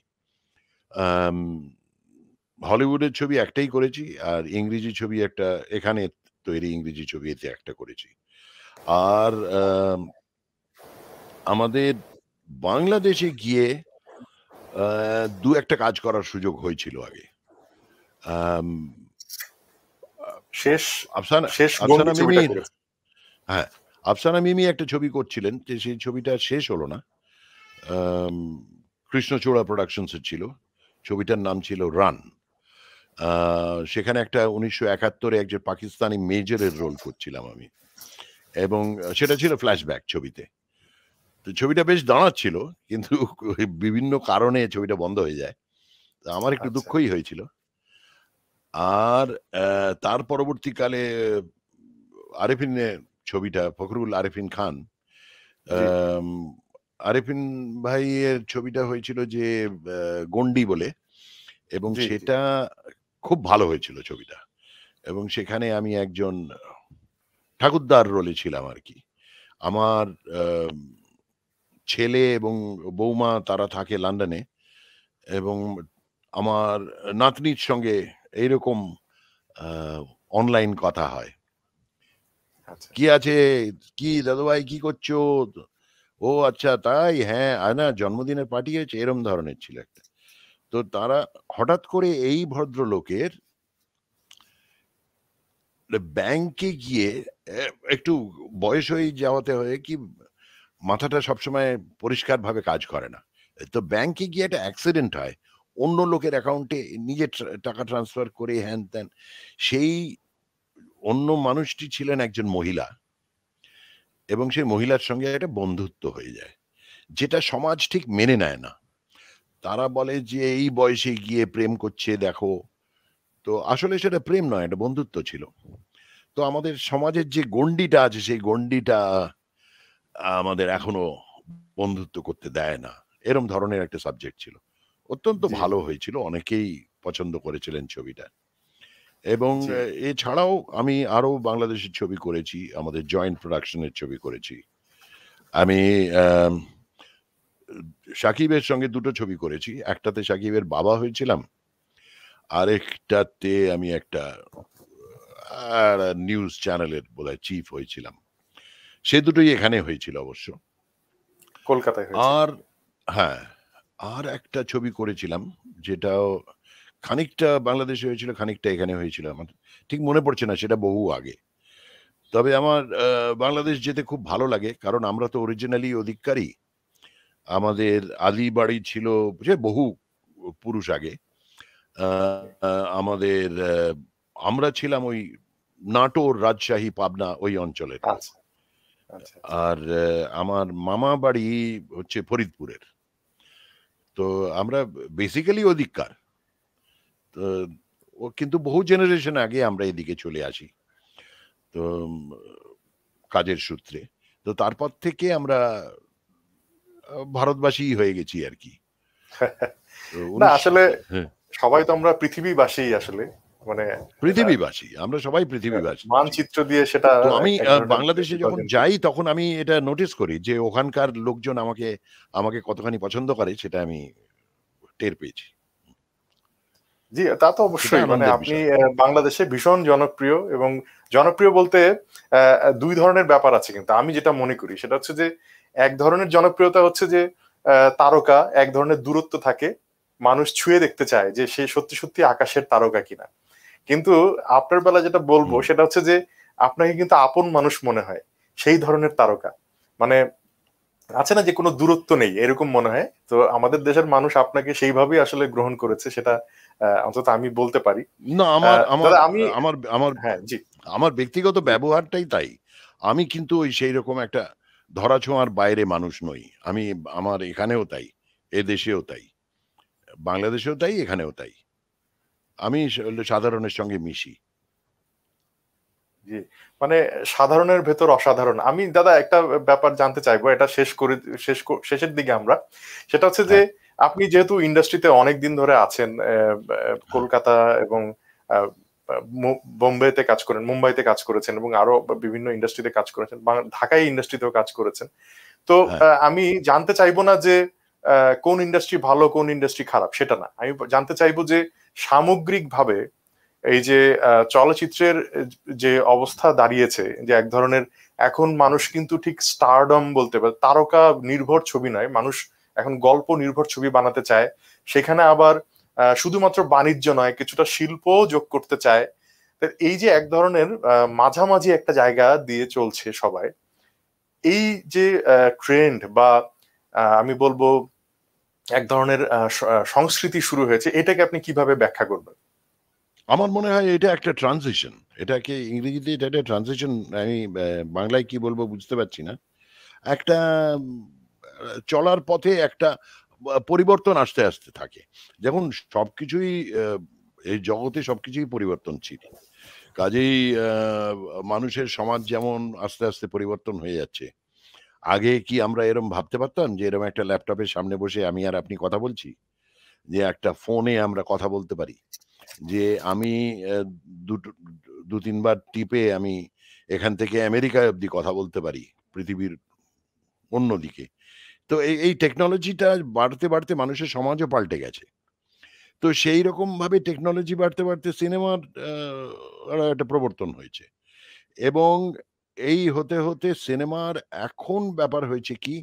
আম হলিউডের ছবি একটাই করেছি। আর ইংরেজি ছবি একটা এখানে তৈরি ইংরেজি ছবি এতে একটা করেছি। আর আমাদের বাংলাদেশে গিয়ে আ ২-১ টা কাজ করার সুযোগ হয়েছিল আগে। আম আ শেষ আফসানা শেষ বন্দি আফসানা ছবিটা মিমির, করেছেন। হ্যাঁ, আফসানা মিমি একটা ছবি করছিলেন, যে সেই ছবিটা শেষ হলো না। কৃষ্ণচূড়া প্রোডাকশনসের ছিল। ছবিটার নাম ছিল রান। সেখানে একটা ১৯৭১-এ একজন পাকিস্তানি মেজরের রোল করছিলাম আমি, এবং সেটা ছিল ফ্ল্যাশব্যাক ছবিতে। তো ছবিটা বেশ দাঁড়াচ্ছিল, কিন্তু বিভিন্ন কারণে ছবিটা বন্ধ হয়ে যায়। তো আমার একটু আচ্ছা। দুঃখই হয়েছিল। আর তার পরবর্তীকালে আরেফিনের ছবিটা, ফখরুল আরেফিন খান, জি আম আরেফিন ভাইয়ের ছবিটা হয়েছিল যে গন্ডি বলে, এবং জি জি সেটা খুব ভালো হয়েছিল ছবিটা। এবং সেখানে আমি একজন ঠাকুরদার রোলে ছিলাম আরকি। আমার আম ছেলে এবং বৌমা তারা থাকে লন্ডনে, এবং আমার নাতনির সঙ্গে এইরকম আ অনলাইন কথা হয়। আচ্ছা "কি আছে? কি দাদুভাই কি করছো?" "ও আচ্ছা তাই? হ্যাঁ, না জন্মদিনের পার্টি হয়েছে?" এরম ধরনের ছিল একটা। তো তারা হঠাৎ করে এই ভদ্রলোকের ব্যাংকে গিয়ে এ একটু বয়স হয়ে যাওয়াতে হয়ে কি মাথাটা সবসময় পরিষ্কারভাবে কাজ করে না। তো ব্যাংকে গিয়ে একটা অ্যাক্সিডেন্ট হয়। অন্য লোকের অ্যাকাউন্টে নিজে টাকা ট্রান্সফার করে হ্যান-ত্যান। সেই অন্য মানুষটি ছিলেন একজন মহিলা, এবং সেই মহিলার সঙ্গে একটা বন্ধুত্ব হয়ে যায়। যেটা সমাজ ঠিক মেনে নেয় না। তারা বলে যে, "এই বয়সে গিয়ে প্রেম করছে দেখো।" তো আসলে সেটা প্রেম নয়, এটা বন্ধুত্ব ছিল। তো আমাদের সমাজের যে গণ্ডিটা আছে, সেই গণ্ডিটা আমাদের এখনো বন্ধুত্ব করতে দেয় না। এরম ধরনের একটা সাবজেক্ট ছিল। অত্যন্ত জি ভালো হয়েছিল। অনেকেই পছন্দ করেছিলেন ছবিটা। এবং জি এছাড়াও আমি আরো বাংলাদেশের ছবি করেছি। আমাদের জয়েন্ট প্রোডাকশন এর ছবি করেছি। আমি আম শাকিবের সঙ্গে ২ টো ছবি করেছি। একটাতে শাকিবের বাবা হয়েছিলাম। আরেকটাতে আমি একটা নিউজ চ্যানেলের বোধহয় চিফ হয়েছিলাম। সে দুটোই এখানে হয়েছিল অবশ্য। কলকাতায় হয়েছিল। আর হ্যাঁ, আর একটা ছবি করেছিলাম, যেটাও খানিকটা বাংলাদেশে হয়েছিল, খানিকটা এখানে হয়েছিল। আমার ঠিক মনে পড়ছে না, সেটা বহু আগে। তবে আমার বাংলাদেশ যেতে খুব ভালো লাগে, কারণ আমরা তো অরিজিনালি ওদিককারই। আমাদের আদি বাড়ি ছিল সে বহু পুরুষ আগে। আ আ আমাদের আমরা ছিলাম ওই নাটোর, রাজশাহী, পাবনা ওই অঞ্চলের লোক। আচ্ছা আচ্ছা আচ্ছা আর আমার মামা বাড়ি হচ্ছে ফরিদপুরের। তো আমরা বেসিক্যালি ওদিককার। তো কিন্তু বহু জেনারেশন আগে আমরা এদিকে চলে আসি। তো কাজের সূত্রে। তো তারপর থেকে আমরা ভারতবাসীই হয়ে গেছি আরকি। তো না ১৯ আসলে হ্যাঁ, সবাই তো আমরা পৃথিবীবাসী আসলে, মানে এটা পৃথিবীবাসী। আমরা সবাই পৃথিবীবাসী। মানচিত্র দিয়ে সেটা তো আমি এক ধরনের বাংলাদেশে যখন রিপ্রেজেন্ট যাই করছে। তখন আমি এটা নোটিস করি যে ওখানকার লোকজন আমাকে আমাকে কতখানি পছন্দ করে, সেটা আমি টের পেয়েছি। জি, তা তো সেটা অবশ্যই। মানে আনন্দের আপনি বিষয়। বাংলাদেশে ভীষণ জনপ্রিয়, এবং জনপ্রিয় বলতে ২ ধরনের ব্যাপার আছে কিন্তু। আমি যেটা মনে করি সেটা হচ্ছে যে, এক ধরনের জনপ্রিয়তা হচ্ছে যে তারকা, এক ধরনের দূরত্ব থাকে। মানুষ ছুঁয়ে দেখতে চায় যে সে সত্যি, সত্যি আকাশের তারকা কিনা। কিন্তু আপনার বেলা যেটা বলবো হুম, সেটা হচ্ছে যে, আপনাকে কিন্তু আপন মানুষ মনে হয়। সেই ধরনের তারকা। মানে আছে না যে কোনো দূরত্ব নেই, এরকম মনে হয়। তো আমাদের দেশের মানুষ আপনাকে সেইভাবেই আসলে গ্রহণ করেছে, সেটা অন্তত আমি বলতে পারি। না আমার আমার দাদা আমি আমার আমার হ্যাঁ, জি, আমার ব্যক্তিগত জি। ব্যবহারটাই তাই। আমি কিন্তু ওই সেইরকম একটা ধরা-ছোঁয়ার বাইরে মানুষ নই। আমি আমার এখানেও তাই, এদেশেও তাই। বাংলাদেশেও তাই, এখানেও তাই। আমি সাধারণের সঙ্গে মিশি। জি। মানে সাধারণের ভেতর অসাধারণ। আমি দাদা একটা ব্যাপার জানতে চাইবো, এটা শেষের দিকে আমরা। সেটা হচ্ছে যে, হ্যাঁ, আপনি যেহেতু ইন্ডাস্ট্রিতে অনেকদিন ধরে আছেন, হ্যাঁ, কলকাতা এবং আ আ বোম্বেতে কাজ করেন, মুম্বাইতে কাজ করেছেন, এবং আরো বিভিন্ন ইন্ডাস্ট্রিতে কাজ করেছেন। ঢাকায় ইন্ডাস্ট্রিতেও কাজ করেছেন। তো হ্যাঁ। আমি জানতে চাইবো না যে আ কোন ইন্ডাস্ট্রি ভালো, কোন ইন্ডাস্ট্রি খারাপ, সেটা না। আমি জানতে চাইবো যে সামগ্রিকভাবে এই যে চলচ্চিত্রের যে অবস্থা দাঁড়িয়েছে, যে এক ধরনের এখন মানুষ কিন্তু ঠিক স্টারডম বলতে পারে, তারকা নির্ভর ছবি নয়, মানুষ এখন গল্প নির্ভর ছবি বানাতে চায়। সেখানে আবার শুধুমাত্র বাণিজ্য নয়, কিছুটা শিল্পও যোগ করতে চায়। তো এই যে এক ধরনের মাঝামাঝি একটা জায়গা দিয়ে চলছে সবাই, এই যে ট্রেন্ড বা আমি বলবো এক ধরনের সংস্কৃতি শুরু হয়েছে, এটাকে আপনি কিভাবে ব্যাখ্যা করবেন? আমার মনে হয় এটা একটা ট্রানজিশন। এটাকে ইংরেজিতে এটা একটা ট্রানজিশন, আমি বাংলায় কি বলবো বুঝতে পারছি না। একটা চলার পথে একটা পরিবর্তন আসতে, আসতে থাকে। যেমন সবকিছুই এই জগতে সবকিছুই পরিবর্তনশীল। কাজেই মানুষের সমাজ যেমন আস্তে, আস্তে পরিবর্তন হয়ে যাচ্ছে। আগে কি আমরা এরম ভাবতে পারতাম যে এরম একটা ল্যাপটপের সামনে বসে আমি আর আপনি কথা বলছি? যে একটা ফোনে আমরা কথা বলতে পারি? যে আমি অ্যা দুটো ২-৩ বার টিপে আমি এখান থেকে আমেরিকা অব্দি কথা বলতে পারি, পৃথিবীর অন্যদিকে। তো এই টেকনোলজিটা বাড়তে, বাড়তে মানুষের সমাজও পাল্টে গেছে। তো সেইরকমভাবে টেকনোলজি বাড়তে, বাড়তে সিনেমার একটা প্রবর্তন হয়েছে। এবং এই হতে, হতে সিনেমার এখন ব্যাপার হয়েছে কি,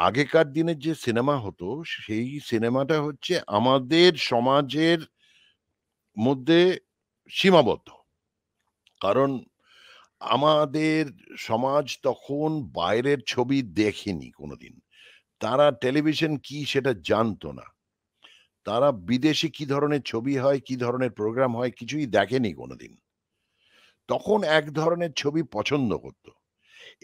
আগেকার দিনের যে সিনেমা হতো, সেই সিনেমাটা হচ্ছে আমাদের সমাজের মধ্যে সীমাবদ্ধ। কারণ আমাদের সমাজ তখন বাইরের ছবি দেখেনি কোনোদিন। তারা টেলিভিশন কি সেটা জানতো না। তারা বিদেশে কি ধরনের ছবি হয়, কি ধরনের প্রোগ্রাম হয় কিছুই দেখেনি কোনোদিন। তখন এক ধরনের ছবি পছন্দ করত।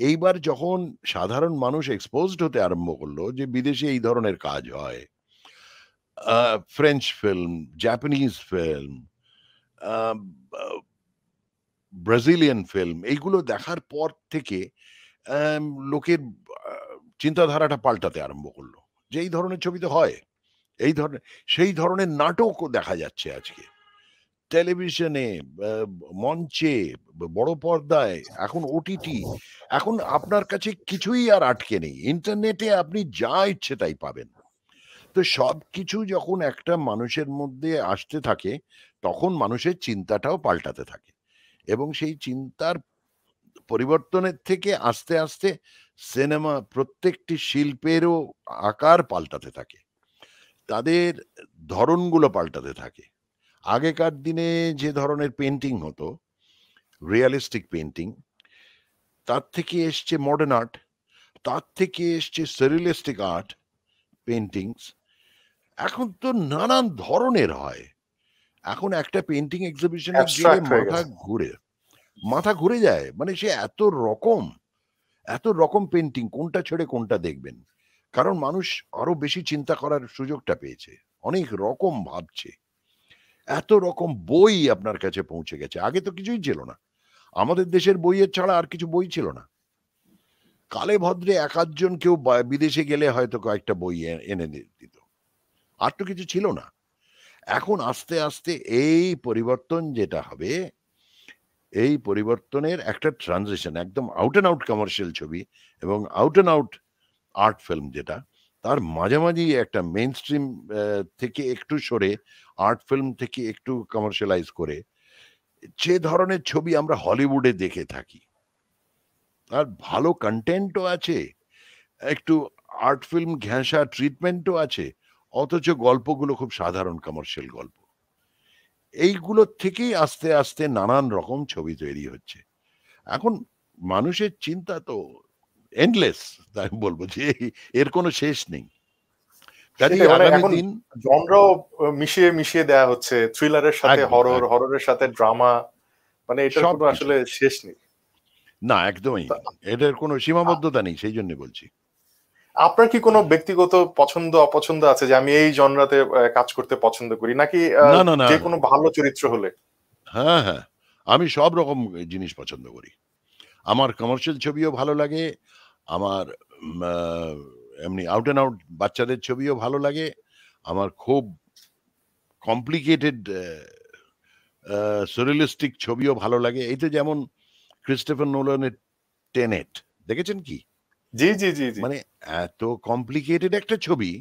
এইবার যখন সাধারণ মানুষ এক্সপোজড হতে আরম্ভ করলো যে বিদেশে এই ধরনের কাজ হয়। ফ্রেঞ্চ ফিল্ম, জাপানিজ ফিল্ম, আ বা ব্রাজিলিয়ান ফিল্ম, এইগুলো দেখার পর থেকে অ্যাম লোকের আ চিন্তাধারাটা পাল্টাতে আরম্ভ করল। যে এই ধরনের ছবি তো হয়। এই ধরনের সেই ধরনের নাটকও দেখা যাচ্ছে আজকে। টেলিভিশনে, আ মঞ্চে, বড় পর্দায়, এখন ওটিটি। এখন আপনার কাছে কিছুই আর আটকে নেই। ইন্টারনেটে আপনি যা ইচ্ছে তাই পাবেন। তো সবকিছু যখন একটা মানুষের মধ্যে আসতে থাকে, তখন মানুষের চিন্তাটাও পাল্টাতে থাকে। এবং সেই চিন্তার পরিবর্তনের থেকে আস্তে, আস্তে সিনেমা প্রত্যেকটি শিল্পেরও আকার পাল্টাতে থাকে। তাদের ধরনগুলো পাল্টাতে থাকে। আগেকার দিনে যে ধরনের পেইন্টিং হতো, রিয়ালিস্টিক পেইন্টিং, তার থেকে এসছে মডার্ন আর্ট, তার থেকে এসছে সাররিয়ালিস্টিক আর্ট, পেইন্টিংস। এখন তো নানান ধরনের হয়। এখন একটা পেইন্টিং এক্সিবিশনে গেলে অ্যাবস্ট্রাক্ট হয়ে গেছে। মাথা ঘুরে যায়। মানে সে এত রকম পেইন্টিং কোনটা ছেড়ে কোনটা দেখবেন। কারণ মানুষ আরো বেশি চিন্তা করার সুযোগটা পেয়েছে। অনেক রকম ভাবছে। এত রকম বই আপনার কাছে পৌঁছে গেছে। আগে তো কিছুই ছিল না। আমাদের দেশের বইয়ের ছাড়া আর কিছু বই ছিল না। কালে ভদ্রে এক আধজন কেউ বিদেশে গেলে হয়তো কয়েকটা বই এনে দিত। আর তো কিছু ছিল না। এখন আস্তে, আস্তে এই পরিবর্তন যেটা হবে, এই পরিবর্তনের একটা ট্রানজিশন একদম আউট অ্যান্ড আউট কমার্শিয়াল ছবি এবং out and out art film যেটা, তার মাঝামাঝি একটা মেইনস্ট্রিম থেকে একটু সরে আর্ট ফিল্ম থেকে একটু কমার্শিয়ালাইজ করে যে ধরনের ছবি আমরা হলিউডে দেখে থাকি। আর ভালো কনটেন্টও আছে, একটু আর্ট ফিল্ম ঘেঁষা ট্রিটমেন্টও আছে। অথচ গল্পগুলো খুব সাধারণ কমার্শিয়াল গল্প। এইগুলোর থেকেই আস্তে, আস্তে নানান রকম ছবি তৈরি হচ্ছে। এখন মানুষের চিন্তা তো এন্ডলেস, তাই আমি বলব যে এর কোনো শেষ নেই। কাজেই সেটাই, মানে আগামী এখন দিন জনরাও মিশিয়ে, মিশিয়ে দেয়া হচ্ছে। থ্রিলারের সাথে একদম, হরর, একদম। হররের সাথে ড্রামা, মানে এটার কোনো সবকিছু। আসলে শেষ নেই। না, একদমই তা নেই। এটার কোনো আ সীমাবদ্ধতা নেই, সেইজন্যে বলছি। আপনার কি কোনো ব্যক্তিগত পছন্দ অপছন্দ আছে যে আমি এই জনরাতে কাজ করতে পছন্দ করি? নাকি না, না, না। যেকোনো ভালো চরিত্র হলে? হ্যাঁ, হ্যাঁ। আমি সব রকম জিনিস পছন্দ করি। আমার কমার্শিয়াল ছবিও ভালো লাগে। আমার উম আ এমনি আউট অ্যান্ড আউট বাচ্চাদের ছবিও ভালো লাগে। আমার খুব কমপ্লিকেটেড আ surrealistic ছবিও ভালো লাগে। এই তো যেমন ক্রিস্টোফার নোলানের 'টেনেট' দেখেছেন কি? জি, জি, জি, জি। মানে এত কমপ্লিকেটেড একটা ছবি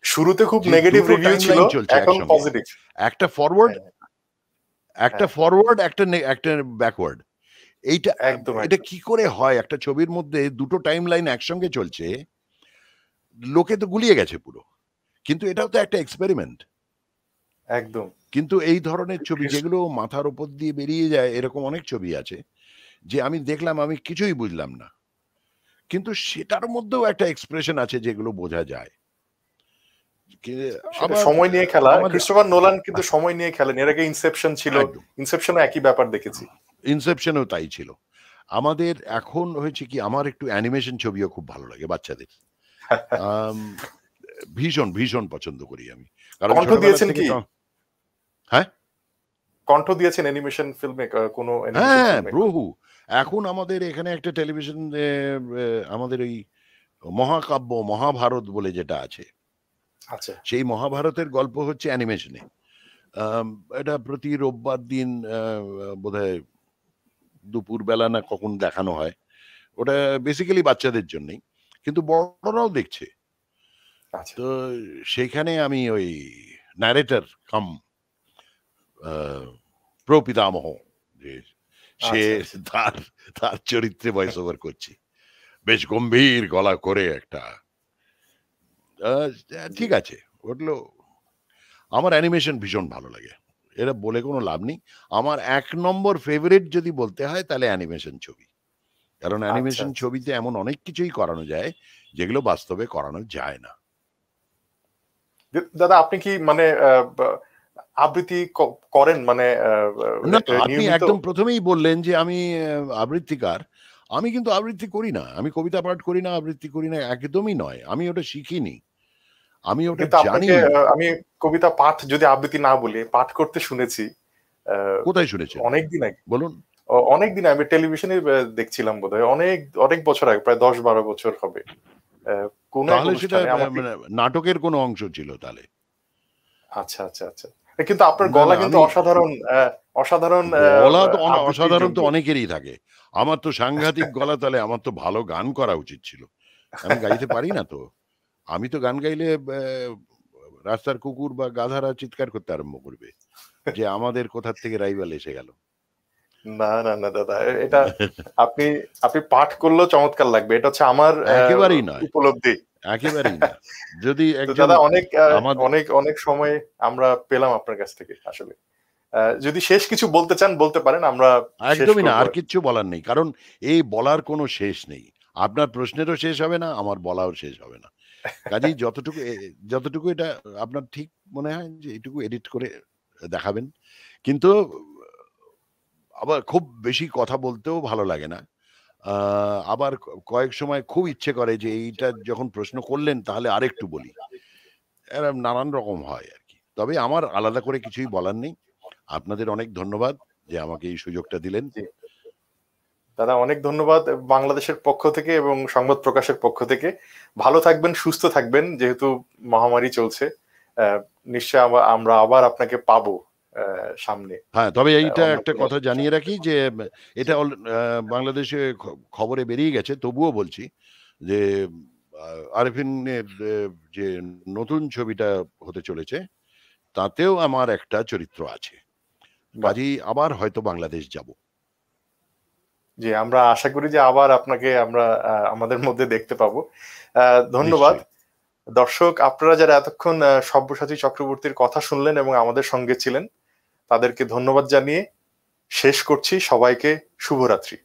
শুরুতে খুব যে নেগেটিভ ২ টো রিভিউ ছিল, টাইমলাইন চলছে এখন একসঙ্গে। পজিটিভ। একটা ফরওয়ার্ড, হ্যাঁ, একটা হ্যাঁ। ফরওয়ার্ড, একটা ব্যাকওয়ার্ড। এইটা একদম, এটা একদম। কি করে হয়? একটা ছবির মধ্যে ২ টো টাইমলাইন একসঙ্গে চলছে। লোকে তো গুলিয়ে গেছে পুরো। কিন্তু এটাও তো একটা এক্সপেরিমেন্ট। একদম। কিন্তু এই ধরনের ছবি যেগুলো মাথার উপর দিয়ে বেরিয়ে যায়, এরকম অনেক ছবি আছে যে আমি দেখলাম, আমি কিছুই বুঝলাম না। কিন্তু সেটার মধ্যেও একটা এক্সপ্রেশন আছে যেগুলো বোঝা যায়। সেটা আবার সময় নিয়ে খেলা। আমাদের ক্রিস্টোফার নোলান কিন্তু সময় নিয়ে খেলেন। এর আগে ইনসেপশন ছিল। একদম। ইনসেপশনও একই ব্যাপার দেখেছি। ইনসেপশনও তাই ছিল। আমাদের এখন হয়েছে কি, আমার একটু অ্যানিমেশন ছবিও খুব ভালো লাগে বাচ্চাদের। আম ভীষণ, ভীষণ পছন্দ করি আমি। কারণ কণ্ঠ ছোটবেলা দিয়েছেন থেকে কি? হ্যাঁ? কণ্ঠ দিয়েছেন অ্যানিমেশন ফিল্মে কোনো অ্যানিমেশন হ্যাঁ, ফিল্মে? বহু। এখন আমাদের এখানে একটা টেলিভিশন আমাদের ওই মহাকাব্য, মহাভারত বলে যেটা আছে, আচ্ছা। সেই মহাভারতের গল্প হচ্ছে অ্যানিমেশনে। আম এটা প্রতি রোববার দিন বোধহয় দুপুরবেলা না কখন দেখানো হয়। ওটা বেসিক্যালি বাচ্চাদের জন্যই। কিন্তু বড়রাও দেখছে। আচ্ছা। তো সেইখানে আমি ওই ন্যারেটর কাম আ প্রপিতামহ, যে সে আচ্ছা, আচ্ছা। তার তার চরিত্রে ভয়েস ওভার করছি। বেশ গম্ভীর গলা করে একটা। আ জি। ঠিক আছে। ওগুলো আমার অ্যানিমেশন ভীষণ ভালো লাগে। এটা বলে কোনো লাভ নেই। আমার ১ নম্বর ফেভারিট যদি বলতে হয় তাহলে অ্যানিমেশন ছবি। কারণ আচ্ছা, অ্যানিমেশন আচ্ছা। ছবিতে এমন অনেক কিছুই করানো যায়, যেগুলো বাস্তবে করানো যায় না। দাদা আপনি কি মানে বা আবৃত্তি করেন মানে না, আপনি নিয়মিত? একদম ১ম এই বললেন যে আমি আবৃত্তিকার। আমি কিন্তু আবৃত্তি করি না। আমি কবিতা পাঠ করি না, আবৃত্তি করি না, একদমই নয়। আমি ওটা শিখিনি। আমি ওটা কিন্তু আপনাকে জানিও না। আমি কবিতা পাঠ যদি আবৃত্তি না বলি, পাঠ করতে শুনেছি আ কোথায় শুনেছেন? অনেকদিন আগে। বলুন। অনেকদিন আমি টেলিভিশনে দেখছিলাম বোধহয়। অনেক, অনেক বছর আগে, প্রায় ১০-১২ বছর হবে। অ্যা কোন এক তাহলে সেটা অনুষ্ঠানে আমার ঠিক মানে নাটকের কোনো অংশ ছিল তাহলে। আচ্ছা, আচ্ছা, আচ্ছা। কিন্তু আপনার না, গলা না, কিন্তু আমি অসাধারণ অসাধারণ গলা তো আবৃত্তির অসাধারণ তো যোগ্য। অনেকেরই থাকে। আমার তো সাংঘাতিক গলা, তাহলে আমার তো ভালো গান করা উচিত ছিল। আমি গাইতে পারি না তো। আমি তো গান গাইলে রাস্তার কুকুর বা গাধারা চিৎকার করতে আরম্ভ করবে যে, "আমাদের কোথার থেকে রাইভাল এসে গেল।" না, না, না দাদা। এটা আপনি আপনি পাঠ করলেও চমৎকার লাগবে। এটা হচ্ছে আমার একেবারেই নয়, উপলব্ধি। একেবারেই না। যদি তো একজন দাদা অনেক আমাদের অনেক অনেক সময় আমরা পেলাম আপনার কাছ থেকে আসলে। যদি শেষ কিছু বলতে চান বলতে পারেন। আমরা শেষ একদমই না, করব আর আরকি। কিচ্ছু বলার নেই। কারণ এই বলার কোনো শেষ নেই। আপনার প্রশ্নেরও শেষ হবে না, আমার বলাও শেষ হবে না। কাজেই যতটুকু এটা আপনার ঠিক মনে হয় যে এটুকু এডিট করে দেখাবেন। কিন্তু আবার খুব বেশি কথা বলতেও ভালো লাগে না। আ আবার কয়েক সময় খুব ইচ্ছে করে যে এইটা যখন প্রশ্ন করলেন তাহলে আরেকটু বলি। এরা নানান রকম হয় আরকি। তবে আমার আলাদা করে কিছুই বলার নেই। আপনাদের অনেক ধন্যবাদ যে আমাকে এই সুযোগটা দিলেন। জি। দাদা অনেক ধন্যবাদ বাংলাদেশের পক্ষ থেকে এবং সংবাদ প্রকাশের পক্ষ থেকে। ভালো থাকবেন, সুস্থ থাকবেন যেহেতু মহামারী চলছে। অ্যা নিশ্চয়ই আমরা আবার আপনাকে পাবো সামনে হ্যাঁ, তবে এইটা অন্য একটা কোনো কথা জানিয়ে রাখি যে এটা বাংলাদেশে বাংলাদেশে বেরিয়ে গেছে, তবুও বলছি যে আ আরেফিনের যে নতুন ছবিটা হতে চলেছে, তাতেও আমার একটা চরিত্র আছে। বাহ! কাজেই আবার হয়তো বাংলাদেশ যাব। জি, আমরা আশা করি যে আবার আপনাকে আমরা আমাদের মধ্যে দেখতে পাবো। ধন্যবাদ। নিশ্চয়ই। দর্শক আপনারা যারা এতক্ষণ সব্যসাচী চক্রবর্তীর কথা শুনলেন এবং আমাদের সঙ্গে ছিলেন, তাদেরকে ধন্যবাদ জানিয়ে শেষ করছি। সবাইকে শুভরাত্রি।